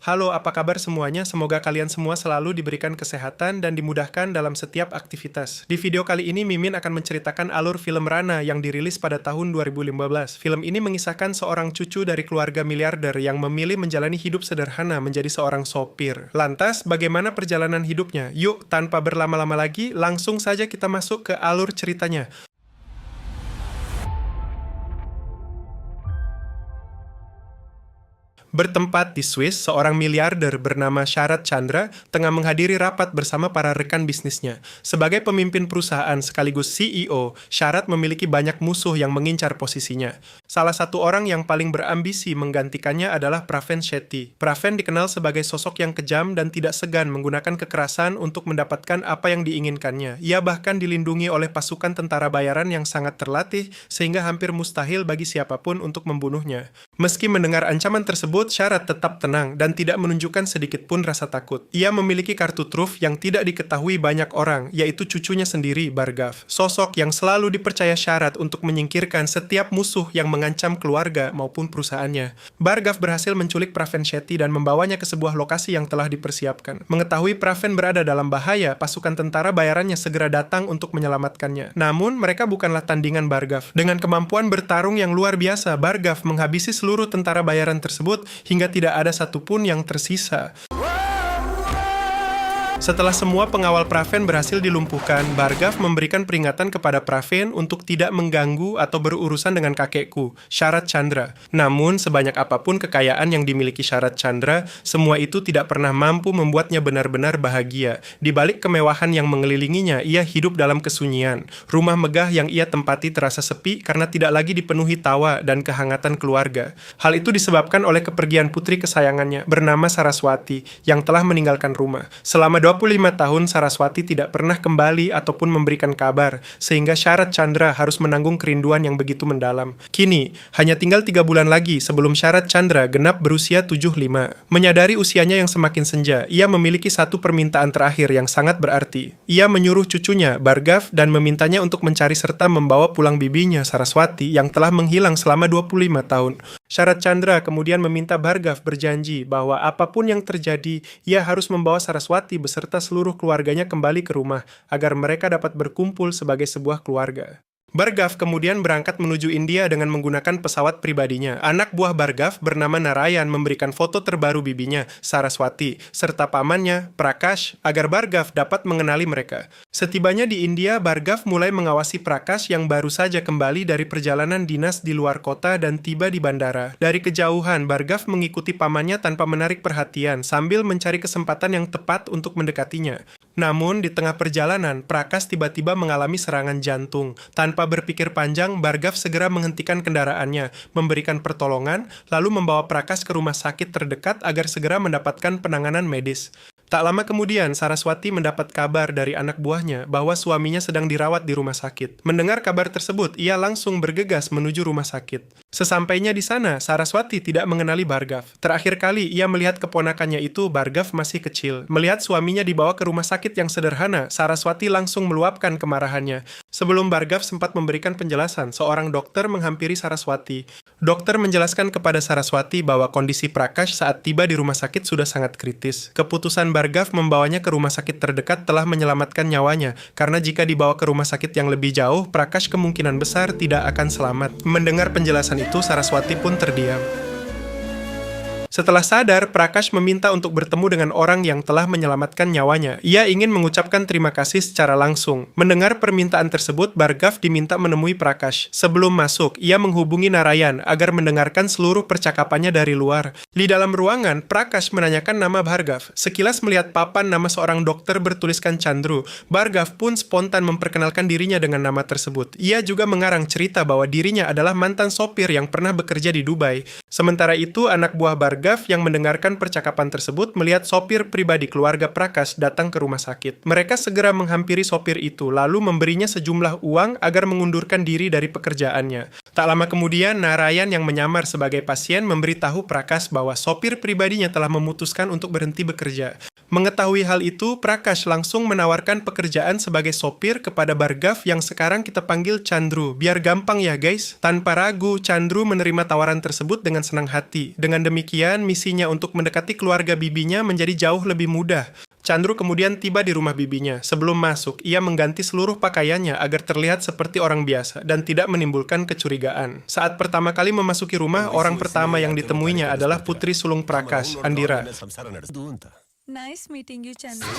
Halo, apa kabar semuanya? Semoga kalian semua selalu diberikan kesehatan dan dimudahkan dalam setiap aktivitas. Di video kali ini, Mimin akan menceritakan alur film Rana yang dirilis pada tahun 2015. Film ini mengisahkan seorang cucu dari keluarga miliarder yang memilih menjalani hidup sederhana menjadi seorang sopir. Lantas, bagaimana perjalanan hidupnya? Yuk, tanpa berlama-lama lagi, langsung saja kita masuk ke alur ceritanya. Bertempat di Swiss, seorang miliarder bernama Sharat Chandra tengah menghadiri rapat bersama para rekan bisnisnya. Sebagai pemimpin perusahaan sekaligus CEO, Sharat memiliki banyak musuh yang mengincar posisinya. Salah satu orang yang paling berambisi menggantikannya adalah Praven Shetty. Praven dikenal sebagai sosok yang kejam dan tidak segan menggunakan kekerasan untuk mendapatkan apa yang diinginkannya. Ia bahkan dilindungi oleh pasukan tentara bayaran yang sangat terlatih sehingga hampir mustahil bagi siapapun untuk membunuhnya. Meski mendengar ancaman tersebut, Sharat tetap tenang dan tidak menunjukkan sedikit pun rasa takut. Ia memiliki kartu truf yang tidak diketahui banyak orang, yaitu cucunya sendiri, Bhargav. Sosok yang selalu dipercaya Sharat untuk menyingkirkan setiap musuh yang mengancam keluarga maupun perusahaannya. Bhargav berhasil menculik Praven Shetty dan membawanya ke sebuah lokasi yang telah dipersiapkan. Mengetahui Praven berada dalam bahaya, pasukan tentara bayarannya segera datang untuk menyelamatkannya. Namun, mereka bukanlah tandingan Bhargav. Dengan kemampuan bertarung yang luar biasa, Bhargav menghabisi seluruh tentara bayaran tersebut hingga tidak ada satupun yang tersisa. Setelah semua pengawal Praven berhasil dilumpuhkan, Bhargav memberikan peringatan kepada Praven untuk tidak mengganggu atau berurusan dengan kakekku, Sharat Chandra. Namun, sebanyak apapun kekayaan yang dimiliki Sharat Chandra, semua itu tidak pernah mampu membuatnya benar-benar bahagia. Di balik kemewahan yang mengelilinginya, ia hidup dalam kesunyian. Rumah megah yang ia tempati terasa sepi karena tidak lagi dipenuhi tawa dan kehangatan keluarga. Hal itu disebabkan oleh kepergian putri kesayangannya, bernama Saraswati, yang telah meninggalkan rumah. Selama 25 tahun Saraswati tidak pernah kembali ataupun memberikan kabar, sehingga Sharat Chandra harus menanggung kerinduan yang begitu mendalam. Kini, hanya tinggal 3 bulan lagi sebelum Sharat Chandra genap berusia 75. Menyadari usianya yang semakin senja, ia memiliki satu permintaan terakhir yang sangat berarti. Ia menyuruh cucunya, Bhargav, dan memintanya untuk mencari serta membawa pulang bibinya, Saraswati, yang telah menghilang selama 25 tahun. Sharat Chandra kemudian meminta Bhargav berjanji bahwa apapun yang terjadi, ia harus membawa Saraswati beserta seluruh keluarganya kembali ke rumah, agar mereka dapat berkumpul sebagai sebuah keluarga. Bhargav kemudian berangkat menuju India dengan menggunakan pesawat pribadinya. Anak buah Bhargav bernama Narayan memberikan foto terbaru bibinya, Saraswati, serta pamannya, Prakash, agar Bhargav dapat mengenali mereka. Setibanya di India, Bhargav mulai mengawasi Prakash yang baru saja kembali dari perjalanan dinas di luar kota dan tiba di bandara. Dari kejauhan, Bhargav mengikuti pamannya tanpa menarik perhatian, sambil mencari kesempatan yang tepat untuk mendekatinya. Namun, di tengah perjalanan, Prakash tiba-tiba mengalami serangan jantung. Tanpa berpikir panjang, Bhargav segera menghentikan kendaraannya, memberikan pertolongan, lalu membawa Prakash ke rumah sakit terdekat agar segera mendapatkan penanganan medis. Tak lama kemudian, Saraswati mendapat kabar dari anak buahnya bahwa suaminya sedang dirawat di rumah sakit. Mendengar kabar tersebut, ia langsung bergegas menuju rumah sakit. Sesampainya di sana, Saraswati tidak mengenali Bhargav. Terakhir kali ia melihat keponakannya itu, Bhargav masih kecil. Melihat suaminya dibawa ke rumah sakit yang sederhana, Saraswati langsung meluapkan kemarahannya. Sebelum Bhargav sempat memberikan penjelasan, seorang dokter menghampiri Saraswati. Dokter menjelaskan kepada Saraswati bahwa kondisi Prakash saat tiba di rumah sakit sudah sangat kritis. Keputusan Bhargav membawanya ke rumah sakit terdekat telah menyelamatkan nyawanya, karena jika dibawa ke rumah sakit yang lebih jauh, Prakash kemungkinan besar tidak akan selamat. Mendengar penjelasan itu, Saraswati pun terdiam. Setelah sadar, Prakash meminta untuk bertemu dengan orang yang telah menyelamatkan nyawanya. Ia ingin mengucapkan terima kasih secara langsung. Mendengar permintaan tersebut, Bhargav diminta menemui Prakash. Sebelum masuk, ia menghubungi Narayan agar mendengarkan seluruh percakapannya dari luar. Di dalam ruangan, Prakash menanyakan nama Bhargav. Sekilas melihat papan nama seorang dokter bertuliskan Chandru, Bhargav pun spontan memperkenalkan dirinya dengan nama tersebut. Ia juga mengarang cerita bahwa dirinya adalah mantan sopir yang pernah bekerja di Dubai. Sementara itu, anak buah Bhargav yang mendengarkan percakapan tersebut melihat sopir pribadi keluarga Prakash datang ke rumah sakit. Mereka segera menghampiri sopir itu, lalu memberinya sejumlah uang agar mengundurkan diri dari pekerjaannya. Tak lama kemudian, Narayan yang menyamar sebagai pasien memberitahu Prakash bahwa sopir pribadinya telah memutuskan untuk berhenti bekerja. Mengetahui hal itu, Prakash langsung menawarkan pekerjaan sebagai sopir kepada Bhargav yang sekarang kita panggil Chandru. Biar gampang ya guys. Tanpa ragu, Chandru menerima tawaran tersebut dengan senang hati. Dengan demikian, misinya untuk mendekati keluarga bibinya menjadi jauh lebih mudah. Chandru kemudian tiba di rumah bibinya. Sebelum masuk, ia mengganti seluruh pakaiannya agar terlihat seperti orang biasa dan tidak menimbulkan kecurigaan. Saat pertama kali memasuki rumah, orang pertama yang ditemuinya adalah putri sulung Prakash, Andira. Nice meeting you, Chandru.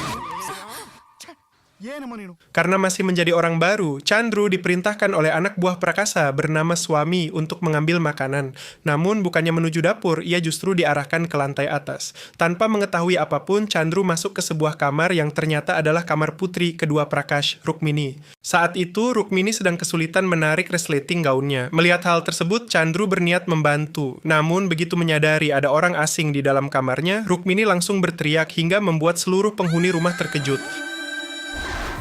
Karena masih menjadi orang baru, Chandru diperintahkan oleh anak buah Prakasa bernama Swami untuk mengambil makanan. Namun bukannya menuju dapur, ia justru diarahkan ke lantai atas. Tanpa mengetahui apapun, Chandru masuk ke sebuah kamar yang ternyata adalah kamar putri kedua Prakash, Rukmini. Saat itu, Rukmini sedang kesulitan menarik resleting gaunnya. Melihat hal tersebut, Chandru berniat membantu. Namun begitu menyadari ada orang asing di dalam kamarnya, Rukmini langsung berteriak hingga membuat seluruh penghuni rumah terkejut.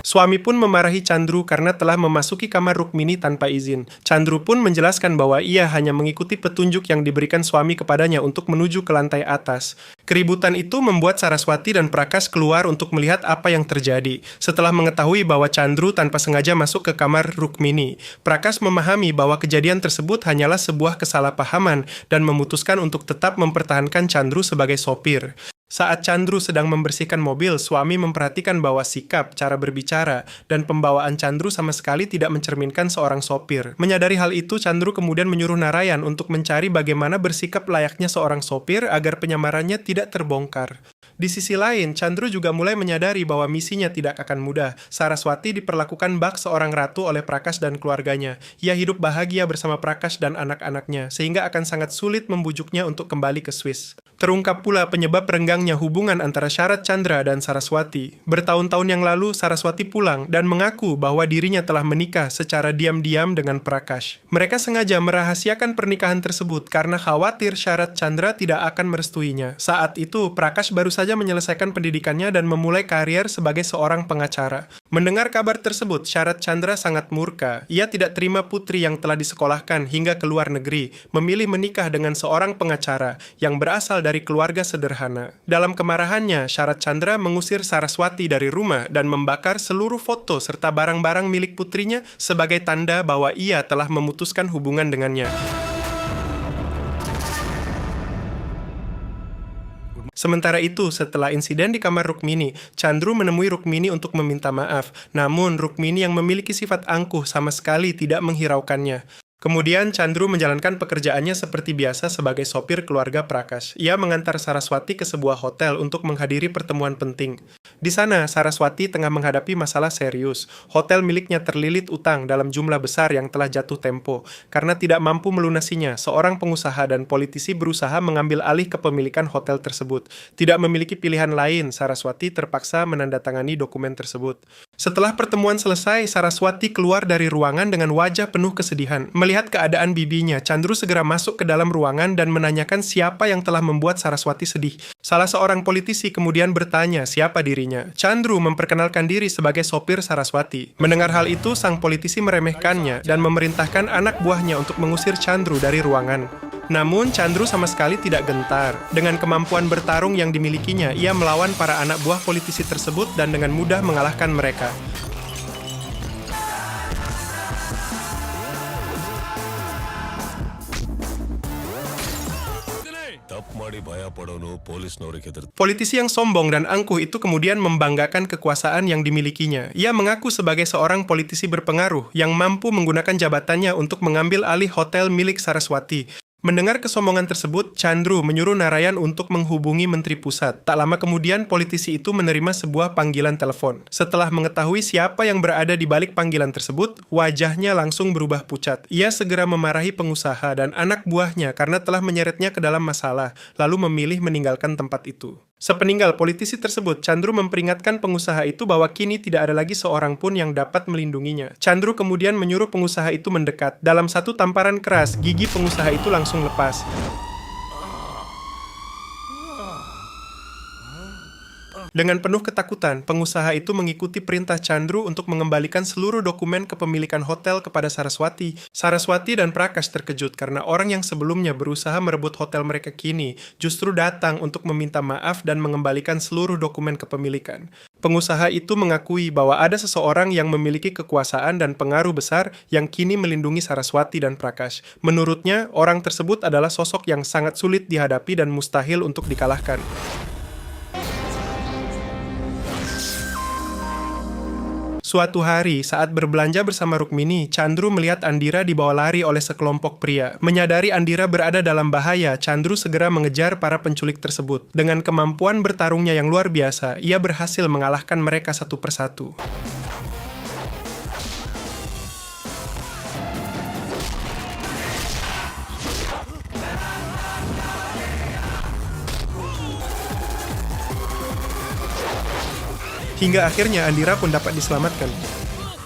Suami pun memarahi Chandru karena telah memasuki kamar Rukmini tanpa izin. Chandru pun menjelaskan bahwa ia hanya mengikuti petunjuk yang diberikan suami kepadanya untuk menuju ke lantai atas. Keributan itu membuat Saraswati dan Prakash keluar untuk melihat apa yang terjadi. Setelah mengetahui bahwa Chandru tanpa sengaja masuk ke kamar Rukmini, Prakash memahami bahwa kejadian tersebut hanyalah sebuah kesalahpahaman dan memutuskan untuk tetap mempertahankan Chandru sebagai sopir. Saat Chandru sedang membersihkan mobil, suami memperhatikan bahwa sikap, cara berbicara, dan pembawaan Chandru sama sekali tidak mencerminkan seorang sopir. Menyadari hal itu, Chandru kemudian menyuruh Narayan untuk mencari bagaimana bersikap layaknya seorang sopir agar penyamarannya tidak terbongkar. Di sisi lain, Chandru juga mulai menyadari bahwa misinya tidak akan mudah. Saraswati diperlakukan bak seorang ratu oleh Prakash dan keluarganya. Ia hidup bahagia bersama Prakash dan anak-anaknya, sehingga akan sangat sulit membujuknya untuk kembali ke Swiss. Terungkap pula penyebab renggangnya hubungan antara Sharat Chandra dan Saraswati. Bertahun-tahun yang lalu, Saraswati pulang dan mengaku bahwa dirinya telah menikah secara diam-diam dengan Prakash. Mereka sengaja merahasiakan pernikahan tersebut karena khawatir Sharat Chandra tidak akan merestuinya. Saat itu, Prakash baru saja menyelesaikan pendidikannya dan memulai karier sebagai seorang pengacara. Mendengar kabar tersebut, Sharat Chandra sangat murka. Ia tidak terima putri yang telah disekolahkan hingga ke luar negeri, memilih menikah dengan seorang pengacara yang berasal dari keluarga sederhana. Dalam kemarahannya, Sharat Chandra mengusir Saraswati dari rumah dan membakar seluruh foto serta barang-barang milik putrinya sebagai tanda bahwa ia telah memutuskan hubungan dengannya. Sementara itu, setelah insiden di kamar Rukmini, Chandru menemui Rukmini untuk meminta maaf. Namun, Rukmini yang memiliki sifat angkuh sama sekali tidak menghiraukannya. Kemudian Chandru menjalankan pekerjaannya seperti biasa sebagai sopir keluarga Prakash. Ia mengantar Saraswati ke sebuah hotel untuk menghadiri pertemuan penting. Di sana, Saraswati tengah menghadapi masalah serius. Hotel miliknya terlilit utang dalam jumlah besar yang telah jatuh tempo. Karena tidak mampu melunasinya, seorang pengusaha dan politisi berusaha mengambil alih kepemilikan hotel tersebut. Tidak memiliki pilihan lain, Saraswati terpaksa menandatangani dokumen tersebut. Setelah pertemuan selesai, Saraswati keluar dari ruangan dengan wajah penuh kesedihan. Melihat keadaan bibinya, Chandru segera masuk ke dalam ruangan dan menanyakan siapa yang telah membuat Saraswati sedih. Salah seorang politisi kemudian bertanya siapa dirinya. Chandru memperkenalkan diri sebagai sopir Saraswati. Mendengar hal itu, sang politisi meremehkannya dan memerintahkan anak buahnya untuk mengusir Chandru dari ruangan. Namun, Chandru sama sekali tidak gentar. Dengan kemampuan bertarung yang dimilikinya, ia melawan para anak buah politisi tersebut dan dengan mudah mengalahkan mereka. Politisi yang sombong dan angkuh itu kemudian membanggakan kekuasaan yang dimilikinya. Ia mengaku sebagai seorang politisi berpengaruh yang mampu menggunakan jabatannya untuk mengambil alih hotel milik Saraswati. Mendengar kesombongan tersebut, Chandru menyuruh Narayan untuk menghubungi Menteri Pusat. Tak lama kemudian, politisi itu menerima sebuah panggilan telepon. Setelah mengetahui siapa yang berada di balik panggilan tersebut, wajahnya langsung berubah pucat. Ia segera memarahi pengusaha dan anak buahnya karena telah menyeretnya ke dalam masalah, lalu memilih meninggalkan tempat itu. Sepeninggal politisi tersebut, Chandru memperingatkan pengusaha itu bahwa kini tidak ada lagi seorang pun yang dapat melindunginya. Chandru kemudian menyuruh pengusaha itu mendekat. Dalam satu tamparan keras, gigi pengusaha itu langsung lepas. Dengan penuh ketakutan, pengusaha itu mengikuti perintah Chandru untuk mengembalikan seluruh dokumen kepemilikan hotel kepada Saraswati. Saraswati dan Prakash terkejut karena orang yang sebelumnya berusaha merebut hotel mereka kini justru datang untuk meminta maaf dan mengembalikan seluruh dokumen kepemilikan. Pengusaha itu mengakui bahwa ada seseorang yang memiliki kekuasaan dan pengaruh besar yang kini melindungi Saraswati dan Prakash. Menurutnya, orang tersebut adalah sosok yang sangat sulit dihadapi dan mustahil untuk dikalahkan. Suatu hari, saat berbelanja bersama Rukmini, Chandru melihat Andira dibawa lari oleh sekelompok pria. Menyadari Andira berada dalam bahaya, Chandru segera mengejar para penculik tersebut. Dengan kemampuan bertarungnya yang luar biasa, ia berhasil mengalahkan mereka satu persatu. Hingga akhirnya Andira pun dapat diselamatkan.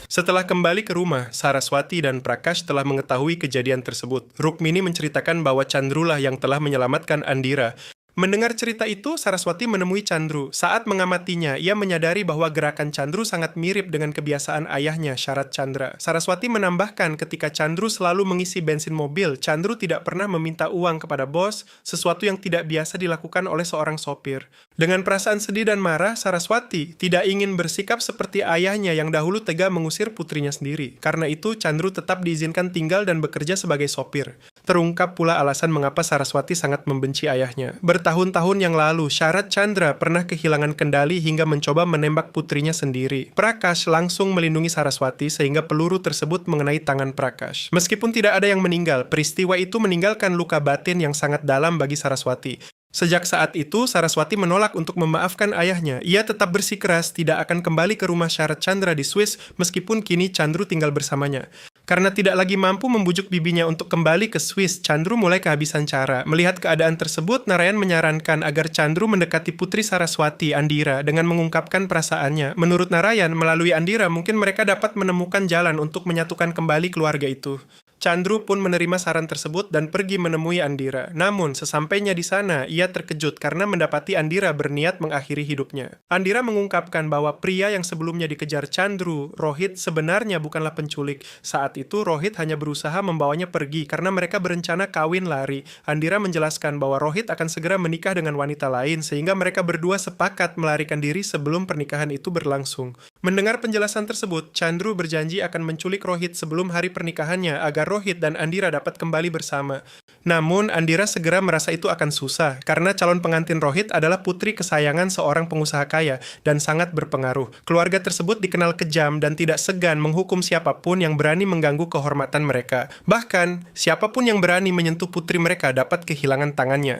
Setelah kembali ke rumah, Saraswati dan Prakash telah mengetahui kejadian tersebut. Rukmini menceritakan bahwa Chandrulah yang telah menyelamatkan Andira. Mendengar cerita itu, Saraswati menemui Chandru. Saat mengamatinya, ia menyadari bahwa gerakan Chandru sangat mirip dengan kebiasaan ayahnya, Syarat Chandra. Saraswati menambahkan ketika Chandru selalu mengisi bensin mobil, Chandru tidak pernah meminta uang kepada bos, sesuatu yang tidak biasa dilakukan oleh seorang sopir. Dengan perasaan sedih dan marah, Saraswati tidak ingin bersikap seperti ayahnya yang dahulu tega mengusir putrinya sendiri. Karena itu, Chandru tetap diizinkan tinggal dan bekerja sebagai sopir. Terungkap pula alasan mengapa Saraswati sangat membenci ayahnya. Bertahun-tahun yang lalu, Syarat Chandra pernah kehilangan kendali hingga mencoba menembak putrinya sendiri. Prakash langsung melindungi Saraswati sehingga peluru tersebut mengenai tangan Prakash. Meskipun tidak ada yang meninggal, peristiwa itu meninggalkan luka batin yang sangat dalam bagi Saraswati. Sejak saat itu, Saraswati menolak untuk memaafkan ayahnya. Ia tetap bersikeras tidak akan kembali ke rumah Syarat Chandra di Swiss meskipun kini Chandru tinggal bersamanya. Karena tidak lagi mampu membujuk bibinya untuk kembali ke Swiss, Chandru mulai kehabisan cara. Melihat keadaan tersebut, Narayan menyarankan agar Chandru mendekati putri Saraswati, Andira, dengan mengungkapkan perasaannya. Menurut Narayan, melalui Andira mungkin mereka dapat menemukan jalan untuk menyatukan kembali keluarga itu. Chandru pun menerima saran tersebut dan pergi menemui Andira. Namun, sesampainya di sana, ia terkejut karena mendapati Andira berniat mengakhiri hidupnya. Andira mengungkapkan bahwa pria yang sebelumnya dikejar Chandru, Rohit, sebenarnya bukanlah penculik. Saat itu, Rohit hanya berusaha membawanya pergi karena mereka berencana kawin lari. Andira menjelaskan bahwa Rohit akan segera menikah dengan wanita lain sehingga mereka berdua sepakat melarikan diri sebelum pernikahan itu berlangsung. Mendengar penjelasan tersebut, Chandru berjanji akan menculik Rohit sebelum hari pernikahannya agar Rohit dan Andira dapat kembali bersama. Namun, Andira segera merasa itu akan susah karena calon pengantin Rohit adalah putri kesayangan seorang pengusaha kaya dan sangat berpengaruh. Keluarga tersebut dikenal kejam dan tidak segan menghukum siapapun yang berani mengganggu kehormatan mereka. Bahkan, siapapun yang berani menyentuh putri mereka dapat kehilangan tangannya.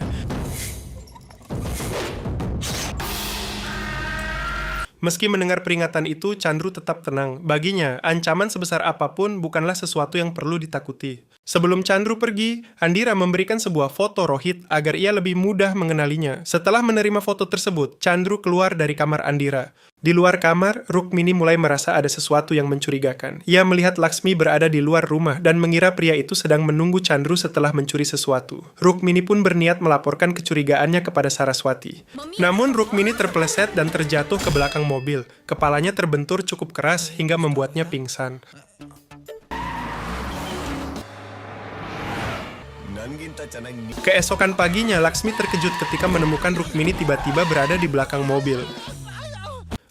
Meski mendengar peringatan itu, Chandru tetap tenang. Baginya, ancaman sebesar apapun bukanlah sesuatu yang perlu ditakuti. Sebelum Chandru pergi, Andira memberikan sebuah foto Rohit agar ia lebih mudah mengenalinya. Setelah menerima foto tersebut, Chandru keluar dari kamar Andira. Di luar kamar, Rukmini mulai merasa ada sesuatu yang mencurigakan. Ia melihat Laksmi berada di luar rumah dan mengira pria itu sedang menunggu Chandru setelah mencuri sesuatu. Rukmini pun berniat melaporkan kecurigaannya kepada Saraswati. Namun Rukmini terpeleset dan terjatuh ke belakang mobil. Kepalanya terbentur cukup keras hingga membuatnya pingsan. Keesokan paginya, Laksmi terkejut ketika menemukan Rukmini tiba-tiba berada di belakang mobil.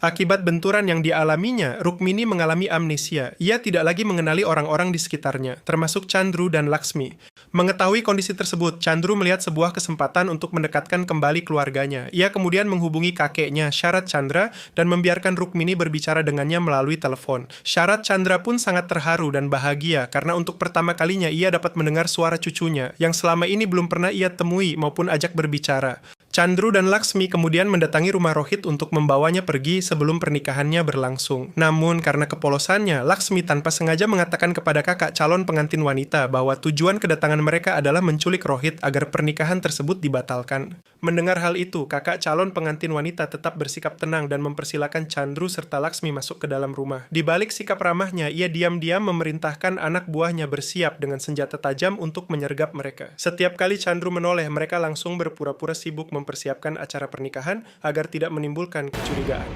Akibat benturan yang dialaminya, Rukmini mengalami amnesia. Ia tidak lagi mengenali orang-orang di sekitarnya, termasuk Chandru dan Laksmi. Mengetahui kondisi tersebut, Chandru melihat sebuah kesempatan untuk mendekatkan kembali keluarganya. Ia kemudian menghubungi kakeknya, Syarat Chandra, dan membiarkan Rukmini berbicara dengannya melalui telepon. Syarat Chandra pun sangat terharu dan bahagia karena untuk pertama kalinya ia dapat mendengar suara cucunya, yang selama ini belum pernah ia temui maupun ajak berbicara. Chandru dan Laksmi kemudian mendatangi rumah Rohit untuk membawanya pergi sebelum pernikahannya berlangsung. Namun karena kepolosannya, Laksmi tanpa sengaja mengatakan kepada kakak calon pengantin wanita bahwa tujuan kedatangan mereka adalah menculik Rohit agar pernikahan tersebut dibatalkan. Mendengar hal itu, kakak calon pengantin wanita tetap bersikap tenang dan mempersilakan Chandru serta Laksmi masuk ke dalam rumah. Di balik sikap ramahnya, ia diam-diam memerintahkan anak buahnya bersiap dengan senjata tajam untuk menyergap mereka. Setiap kali Chandru menoleh, mereka langsung berpura-pura sibuk mempersiapkan acara pernikahan agar tidak menimbulkan kecurigaan.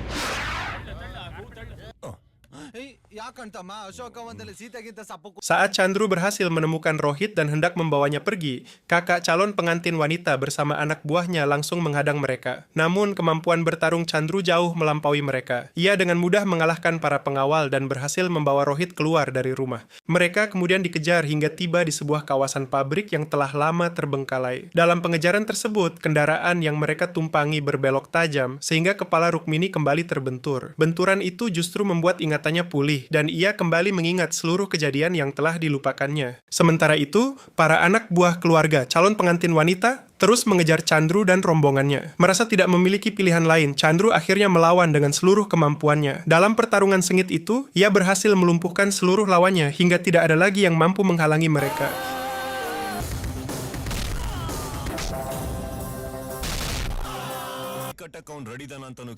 Saat Chandru berhasil menemukan Rohit dan hendak membawanya pergi, kakak calon pengantin wanita bersama anak buahnya langsung menghadang mereka. Namun, kemampuan bertarung Chandru jauh melampaui mereka. Ia dengan mudah mengalahkan para pengawal dan berhasil membawa Rohit keluar dari rumah. Mereka kemudian dikejar hingga tiba di sebuah kawasan pabrik yang telah lama terbengkalai. Dalam pengejaran tersebut, kendaraan yang mereka tumpangi berbelok tajam sehingga kepala Rukmini kembali terbentur. Benturan itu justru membuat ingatannya pulih dan ia kembali mengingat seluruh kejadian yang telah dilupakannya. Sementara itu, para anak buah keluarga calon pengantin wanita terus mengejar Chandru dan rombongannya. Merasa tidak memiliki pilihan lain, Chandru akhirnya melawan dengan seluruh kemampuannya. Dalam pertarungan sengit itu, ia berhasil melumpuhkan seluruh lawannya hingga tidak ada lagi yang mampu menghalangi mereka.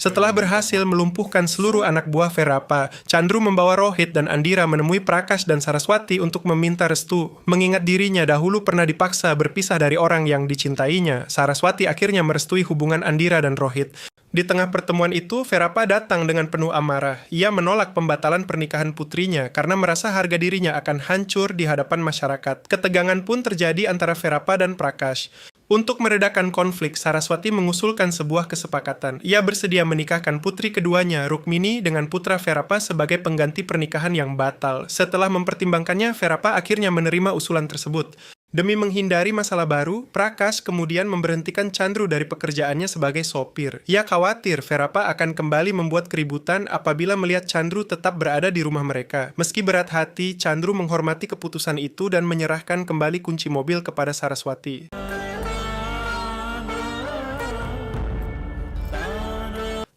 Setelah berhasil melumpuhkan seluruh anak buah Verapa, Chandru membawa Rohit dan Andira menemui Prakash dan Saraswati untuk meminta restu. Mengingat dirinya dahulu pernah dipaksa berpisah dari orang yang dicintainya, Saraswati akhirnya merestui hubungan Andira dan Rohit. Di tengah pertemuan itu, Verapa datang dengan penuh amarah. Ia menolak pembatalan pernikahan putrinya karena merasa harga dirinya akan hancur di hadapan masyarakat. Ketegangan pun terjadi antara Verapa dan Prakash. Untuk meredakan konflik, Saraswati mengusulkan sebuah kesepakatan. Ia bersedia menikahkan putri keduanya, Rukmini, dengan putra Verapa sebagai pengganti pernikahan yang batal. Setelah mempertimbangkannya, Verapa akhirnya menerima usulan tersebut. Demi menghindari masalah baru, Prakash kemudian memberhentikan Chandru dari pekerjaannya sebagai sopir. Ia khawatir Verapa akan kembali membuat keributan apabila melihat Chandru tetap berada di rumah mereka. Meski berat hati, Chandru menghormati keputusan itu dan menyerahkan kembali kunci mobil kepada Saraswati.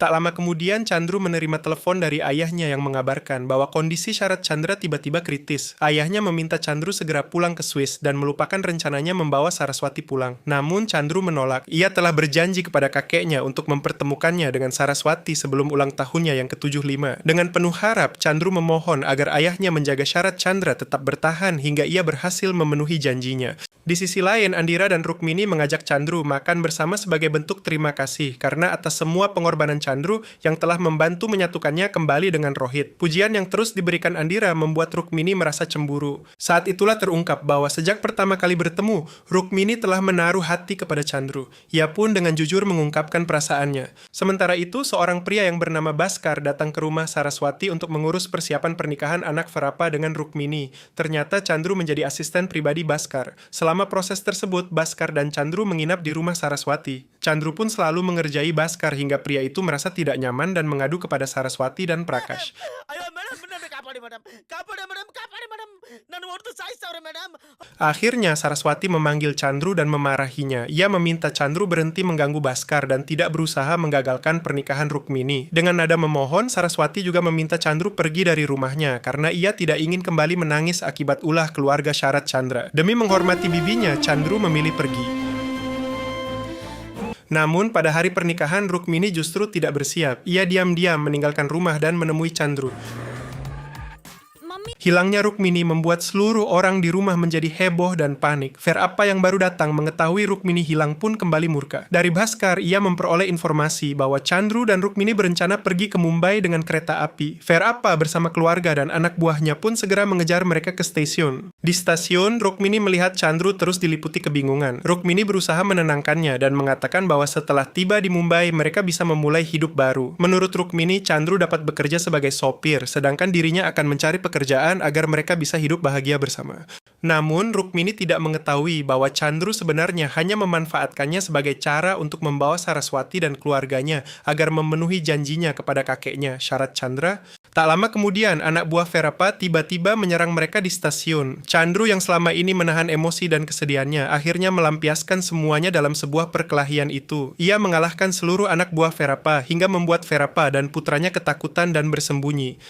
Tak lama kemudian, Chandru menerima telepon dari ayahnya yang mengabarkan bahwa kondisi Sharat Chandra tiba-tiba kritis. Ayahnya meminta Chandru segera pulang ke Swiss dan melupakan rencananya membawa Saraswati pulang. Namun, Chandru menolak. Ia telah berjanji kepada kakeknya untuk mempertemukannya dengan Saraswati sebelum ulang tahunnya yang ke-75. Dengan penuh harap, Chandru memohon agar ayahnya menjaga Sharat Chandra tetap bertahan hingga ia berhasil memenuhi janjinya. Di sisi lain, Andira dan Rukmini mengajak Chandru makan bersama sebagai bentuk terima kasih karena atas semua pengorbanan Chandru yang telah membantu menyatukannya kembali dengan Rohit. Pujian yang terus diberikan Andira membuat Rukmini merasa cemburu. Saat itulah terungkap bahwa sejak pertama kali bertemu, Rukmini telah menaruh hati kepada Chandru. Ia pun dengan jujur mengungkapkan perasaannya. Sementara itu, seorang pria yang bernama Baskar datang ke rumah Saraswati untuk mengurus persiapan pernikahan anak Verapa dengan Rukmini. Ternyata Chandru menjadi asisten pribadi Baskar. Selama proses tersebut, Baskar dan Chandru menginap di rumah Saraswati. Chandru pun selalu mengerjai Baskar hingga pria itu merasa tidak nyaman dan mengadu kepada Saraswati dan Prakash. Akhirnya Saraswati memanggil Chandru dan memarahinya. Ia meminta Chandru berhenti mengganggu Baskar dan tidak berusaha menggagalkan pernikahan Rukmini. Dengan nada memohon, Saraswati juga meminta Chandru pergi dari rumahnya karena ia tidak ingin kembali menangis akibat ulah keluarga Sharat Chandra. Demi menghormati bibinya, Chandru memilih pergi. Namun, pada hari pernikahan, Rukmini justru tidak bersiap. Ia diam-diam meninggalkan rumah dan menemui Chandru. Hilangnya Rukmini membuat seluruh orang di rumah menjadi heboh dan panik. Verapa yang baru datang mengetahui Rukmini hilang pun kembali murka. Dari Baskar, ia memperoleh informasi bahwa Chandru dan Rukmini berencana pergi ke Mumbai dengan kereta api. Verapa bersama keluarga dan anak buahnya pun segera mengejar mereka ke stasiun. Di stasiun, Rukmini melihat Chandru terus diliputi kebingungan. Rukmini berusaha menenangkannya dan mengatakan bahwa setelah tiba di Mumbai, mereka bisa memulai hidup baru. Menurut Rukmini, Chandru dapat bekerja sebagai sopir, sedangkan dirinya akan mencari pekerjaan agar mereka bisa hidup bahagia bersama. Namun, Rukmini tidak mengetahui bahwa Chandru sebenarnya hanya memanfaatkannya sebagai cara untuk membawa Saraswati dan keluarganya agar memenuhi janjinya kepada kakeknya, Sharat Chandra. Tak lama kemudian, anak buah Verapa tiba-tiba menyerang mereka di stasiun. Chandru yang selama ini menahan emosi dan kesedihannya akhirnya melampiaskan semuanya dalam sebuah perkelahian itu. Ia mengalahkan seluruh anak buah Verapa hingga membuat Verapa dan putranya ketakutan dan bersembunyi.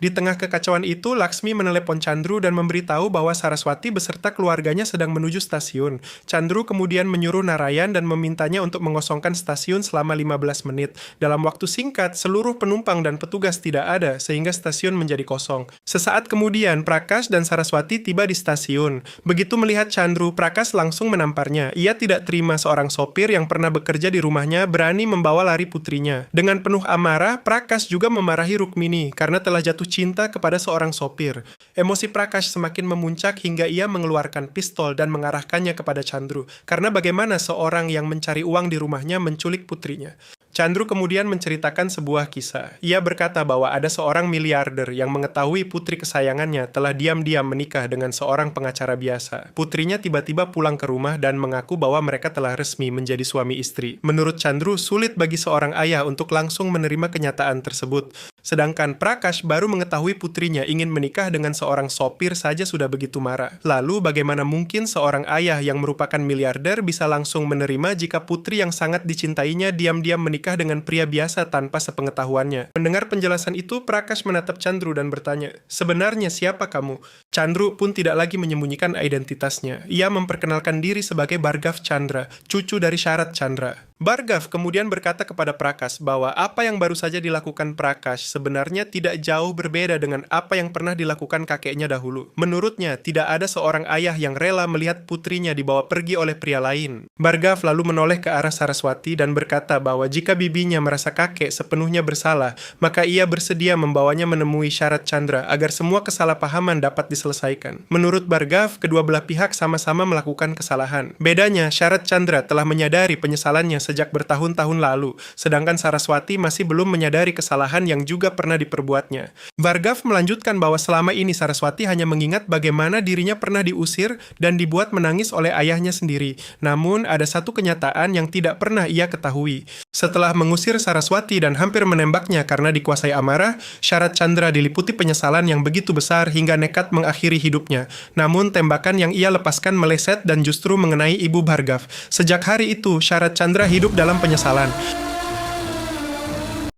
Di tengah kekacauan itu, Laksmi menelepon Chandru dan memberitahu bahwa Saraswati beserta keluarganya sedang menuju stasiun. Chandru kemudian menyuruh Narayan dan memintanya untuk mengosongkan stasiun selama 15 menit. Dalam waktu singkat, seluruh penumpang dan petugas tidak ada, sehingga stasiun menjadi kosong. Sesaat kemudian, Prakash dan Saraswati tiba di stasiun. Begitu melihat Chandru, Prakash langsung menamparnya. Ia tidak terima seorang sopir yang pernah bekerja di rumahnya berani membawa lari putrinya. Dengan penuh amarah, Prakash juga memarahi Rukmini karena telah jatuh cinta kepada seorang sopir. Emosi Prakash semakin memuncak hingga ia mengeluarkan pistol dan mengarahkannya kepada Chandru. Karena bagaimana seorang yang mencari uang di rumahnya menculik putrinya. Chandru kemudian menceritakan sebuah kisah. Ia berkata bahwa ada seorang miliarder yang mengetahui putri kesayangannya telah diam-diam menikah dengan seorang pengacara biasa. Putrinya tiba-tiba pulang ke rumah dan mengaku bahwa mereka telah resmi menjadi suami istri. Menurut Chandru, sulit bagi seorang ayah untuk langsung menerima kenyataan tersebut. Sedangkan Prakash baru mengetahui putrinya ingin menikah dengan seorang sopir saja sudah begitu marah. Lalu bagaimana mungkin seorang ayah yang merupakan miliarder bisa langsung menerima jika putri yang sangat dicintainya diam-diam menikah dengan pria biasa tanpa sepengetahuannya? Mendengar penjelasan itu, Prakash menatap Chandru dan bertanya, "Sebenarnya siapa kamu?" Chandru pun tidak lagi menyembunyikan identitasnya. Ia memperkenalkan diri sebagai Bhargav Chandra, cucu dari Sharat Chandra. Bhargav kemudian berkata kepada Prakash bahwa apa yang baru saja dilakukan Prakash sebenarnya tidak jauh berbeda dengan apa yang pernah dilakukan kakeknya dahulu. Menurutnya, tidak ada seorang ayah yang rela melihat putrinya dibawa pergi oleh pria lain. Bhargav lalu menoleh ke arah Saraswati dan berkata bahwa jika bibinya merasa kakek sepenuhnya bersalah, maka ia bersedia membawanya menemui Sharat Chandra agar semua kesalahpahaman dapat diselesaikan. Menurut Bhargav, kedua belah pihak sama-sama melakukan kesalahan. Bedanya, Sharat Chandra telah menyadari penyesalannya sejak bertahun-tahun lalu, sedangkan Saraswati masih belum menyadari kesalahan yang juga pernah diperbuatnya. Bhargav melanjutkan bahwa selama ini Saraswati hanya mengingat bagaimana dirinya pernah diusir dan dibuat menangis oleh ayahnya sendiri. Namun, ada satu kenyataan yang tidak pernah ia ketahui. Setelah mengusir Saraswati dan hampir menembaknya karena dikuasai amarah, Sharat Chandra diliputi penyesalan yang begitu besar hingga nekat mengakhiri hidupnya. Namun, tembakan yang ia lepaskan meleset dan justru mengenai ibu Bhargav. Sejak hari itu, Sharat Chandra hidup dalam penyesalan.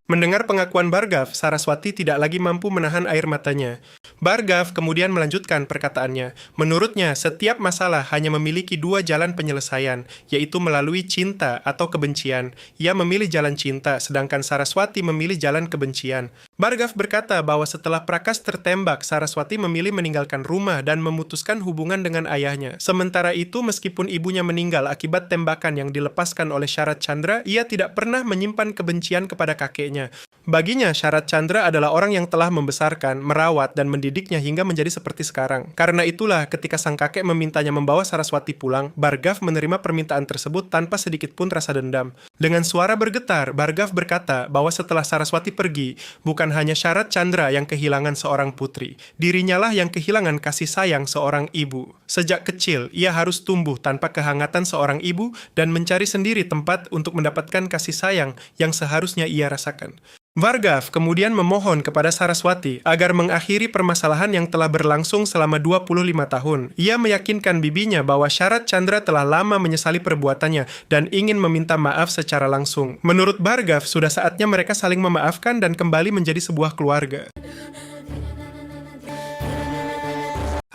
Mendengar pengakuan Bhargav, Saraswati tidak lagi mampu menahan air matanya. Bhargav kemudian melanjutkan perkataannya. Menurutnya, setiap masalah hanya memiliki dua jalan penyelesaian, yaitu melalui cinta atau kebencian. Ia memilih jalan cinta, sedangkan Saraswati memilih jalan kebencian. Bhargav berkata bahwa setelah Prakash tertembak, Saraswati memilih meninggalkan rumah dan memutuskan hubungan dengan ayahnya. Sementara itu, meskipun ibunya meninggal akibat tembakan yang dilepaskan oleh Sharat Chandra, ia tidak pernah menyimpan kebencian kepada kakeknya. Baginya, Sharat Chandra adalah orang yang telah membesarkan, merawat, dan mendidiknya hingga menjadi seperti sekarang. Karena itulah, ketika sang kakek memintanya membawa Saraswati pulang, Bhargav menerima permintaan tersebut tanpa sedikit pun rasa dendam. Dengan suara bergetar, Bhargav berkata bahwa setelah Saraswati pergi, bukan hanya Sharat Chandra yang kehilangan seorang putri, dirinya lah yang kehilangan kasih sayang seorang ibu. Sejak kecil, ia harus tumbuh tanpa kehangatan seorang ibu dan mencari sendiri tempat untuk mendapatkan kasih sayang yang seharusnya ia rasakan. Bhargav kemudian memohon kepada Saraswati agar mengakhiri permasalahan yang telah berlangsung selama 25 tahun. Ia meyakinkan bibinya bahwa Sharat Chandra telah lama menyesali perbuatannya dan ingin meminta maaf secara langsung. Menurut Bhargav, sudah saatnya mereka saling memaafkan dan kembali menjadi sebuah keluarga.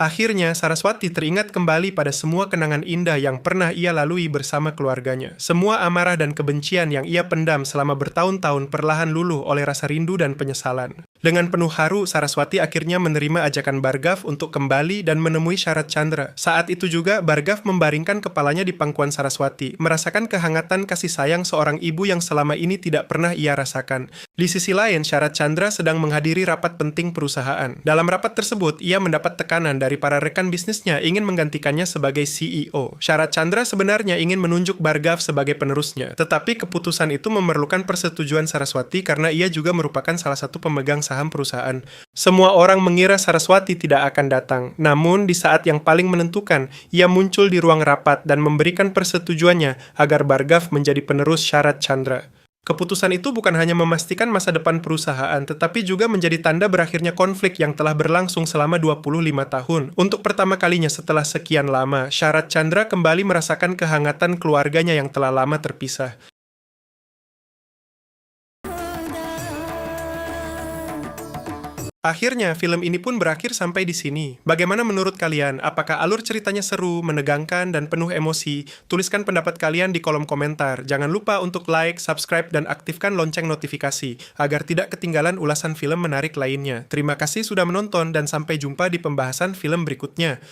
Akhirnya, Saraswati teringat kembali pada semua kenangan indah yang pernah ia lalui bersama keluarganya. Semua amarah dan kebencian yang ia pendam selama bertahun-tahun perlahan luluh oleh rasa rindu dan penyesalan. Dengan penuh haru, Saraswati akhirnya menerima ajakan Bhargav untuk kembali dan menemui Sharat Chandra. Saat itu juga, Bhargav membaringkan kepalanya di pangkuan Saraswati, merasakan kehangatan kasih sayang seorang ibu yang selama ini tidak pernah ia rasakan. Di sisi lain, Sharat Chandra sedang menghadiri rapat penting perusahaan. Dalam rapat tersebut, ia mendapat tekanan dari para rekan bisnisnya ingin menggantikannya sebagai CEO. Sharat Chandra sebenarnya ingin menunjuk Bhargav sebagai penerusnya, tetapi keputusan itu memerlukan persetujuan Saraswati karena ia juga merupakan salah satu pemegang saham perusahaan. Semua orang mengira Saraswati tidak akan datang, namun di saat yang paling menentukan, ia muncul di ruang rapat dan memberikan persetujuannya agar Bhargav menjadi penerus Sharat Chandra. Keputusan itu bukan hanya memastikan masa depan perusahaan, tetapi juga menjadi tanda berakhirnya konflik yang telah berlangsung selama 25 tahun. Untuk pertama kalinya setelah sekian lama, Sharat Chandra kembali merasakan kehangatan keluarganya yang telah lama terpisah. Akhirnya, film ini pun berakhir sampai di sini. Bagaimana menurut kalian? Apakah alur ceritanya seru, menegangkan, dan penuh emosi? Tuliskan pendapat kalian di kolom komentar. Jangan lupa untuk like, subscribe, dan aktifkan lonceng notifikasi, agar tidak ketinggalan ulasan film menarik lainnya. Terima kasih sudah menonton, dan sampai jumpa di pembahasan film berikutnya.